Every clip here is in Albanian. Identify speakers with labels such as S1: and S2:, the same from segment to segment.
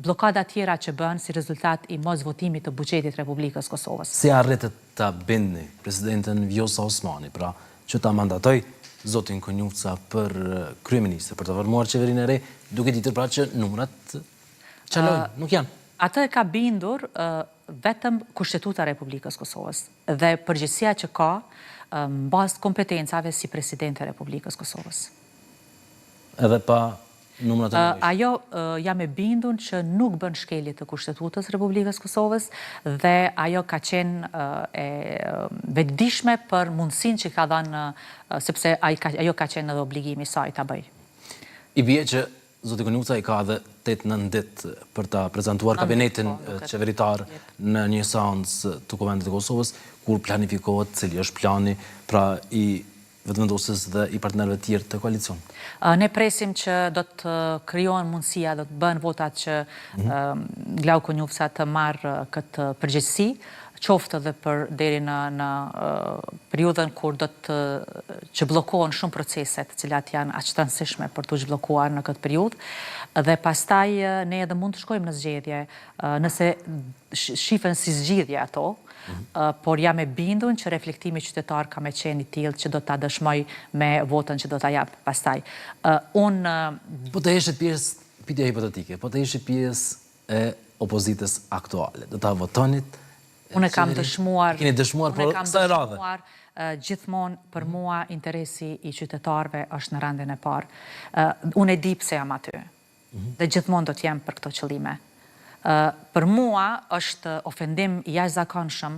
S1: blokada tjera që bën si rezultat i mos votimit të buxhetit Republikës Kosovës.
S2: Si arritët ta bindni presidenten Vjosa Osmani, pra që ta mandatoj zotin Konjufca për kryeministër, për të formuar qeverinë e re, duke ditur pra që numrat qalojnë, nuk janë.
S1: Atë e ka bindur vetëm Kushtetuta e Republikës Kosovës dhe përgjegjësia që ka mbas kompetencave si president e Republikës Kosovës.
S2: Edhe pa numrat e nevojshme.
S1: Ajo jam e bindur që nuk bën shkelje të Kushtetutës Republikës Kosovës dhe ajo ka qenë e vetëdijshme për mundësinë që ka dhënë, sepse ajo ka qenë edhe obligimi i saj ta bëj.
S2: I bie që zoti Konjufca i ka edhe 8-9 ditë për ta prezantuar kabinetin qeveritar në një seancë të Kuvendit të Kosovës, kur planifikohet cili është plani pra i vetëvendosjes dhe i partnerëve të tjerë të koalicion.
S1: Ne presim që do të krijohen mundësia, do të bëhen votat që Glau Konjufca të marrë këtë përgjegjësi, qoftë edhe për deri në periudhën kur do që bllokohen shumë procese të cilat janë aq të rëndësishme për të zhbllokuar në këtë periudhë dhe pastaj ne edhe mund të shkojmë në zgjedhje nëse shifen si zgjidhje ato, por jam e bindur që reflektimi qytetar ka me qenë i tillë që do ta dëshmoj me votën që do ta jap pastaj.
S2: Po të ishit pjesë, pyetja hipotetike, po të ishit pjesë e opozitës aktuale, do ta votonit?
S1: Unë kam dëshmuar,
S2: keni dëshmuar për kësaj radhe.
S1: Gjithmonë për mua interesi i qytetarëve është në rendin e parë. Unë e di pse jam aty dhe gjithmonë do të jem për këto qëllime. Për mua është ofendim i jashtëzakonshëm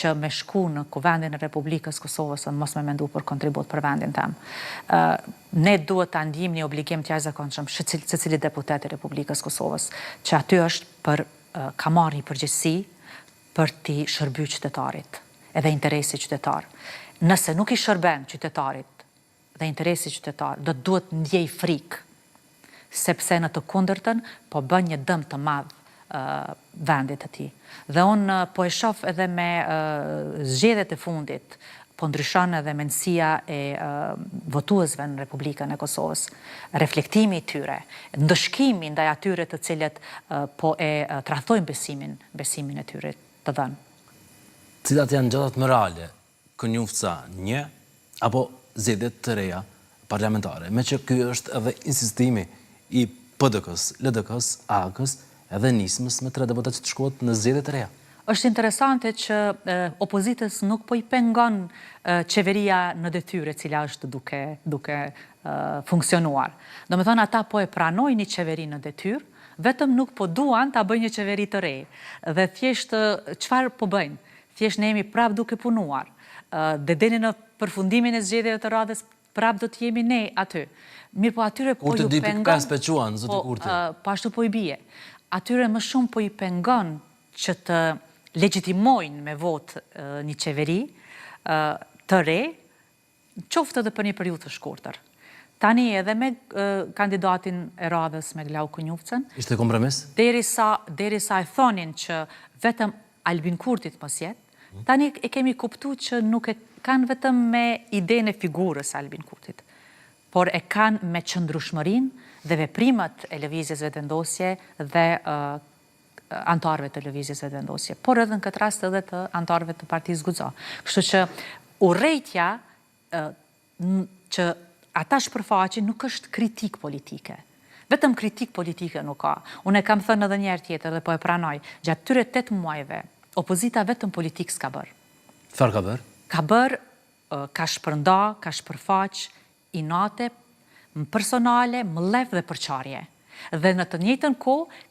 S1: që me shku në Kuvendin e Republikës Kosovës dhe mos me mendu për kontribut për vendin tem. Ne duhet ta ndjejmë një obligim të jashtëzakonshëm secili deputet i Republikës Kosovës, që aty është për ka marrë një përgjegjësi për t'i shërby qytetarit edhe interesi qytetar. Nëse nuk i shërben qytetarit dhe interesi qytetar, do duhet ndjej frikë, sepse në të kundërtën po bën një dëm të madh vendit të tij. Dhe unë po e shoh edhe me zgjedhjet e fundit, po ndryshon edhe mendësia e votuesve në Republikën e Kosovës, reflektimi i tyre, ndëshkimi ndaj atyre të cilët po e tradhtojnë besimin e tyre të dhënë.
S2: Cilat janë gjatat morale, Konjufca 1 apo zgjedhjet të reja parlamentare, me që ky është edhe insistimi i PDK-s, LDK-s, AK-s, edhe nismës me 3 deputet që të shkohet në zgjedhjet e reja.
S1: Është interesante që opozitës nuk po i pengon qeveria në detyrë, e cila është duke funksionuar. Domethënë ata po e pranojnë një qeveri në detyrë, vetëm nuk po duan ta bëjnë një qeveri të re. Dhe thjesht çfarë po bëjnë? Thjesht ne jemi prap duke punuar. Dhe deri në përfundimin e zgjedhjeve të radhës prap do të jemi ne aty. Mirë, po atyre po ju pengon.
S2: Kurti 2.5 spequan, zoti Kurti.
S1: Po ashtu po i bie. Atyre më shumë po i pengon që të legjitimojnë me votë një qeveri të re, qoftë edhe për një periudhë të shkurtër. Tani edhe me kandidatin e radhës me Glau Konjufcën.
S2: Ishte kompromis?
S1: Derisa e thonin që vetëm Albin Kurtit mos jetë, tani e kemi kuptuar që nuk e kanë vetëm me idenë e figurës Albin Kurtit, por e kanë me qëndrueshmërinë dhe veprimet e lëvizjes vetëvendosje dhe antarëve të lëvizjes vetëvendosje, por edhe në këtë rast edhe të antarëve të Partisë Guxo. Kështu që urrejtja që ata shpërfaqin nuk është kritik politike. Vetëm kritik politike nuk ka. Unë e kam thënë edhe një herë tjetër dhe po e pranoj, gjatë tyre 8 muajve, opozita vetëm politik s'ka bërë.
S2: Çfarë ka bërë?
S1: Ka bërë, ka shpërnda, ka shpërfaq, inate, personale, mëllef dhe përçarje. Dhe në të njëjtën kohë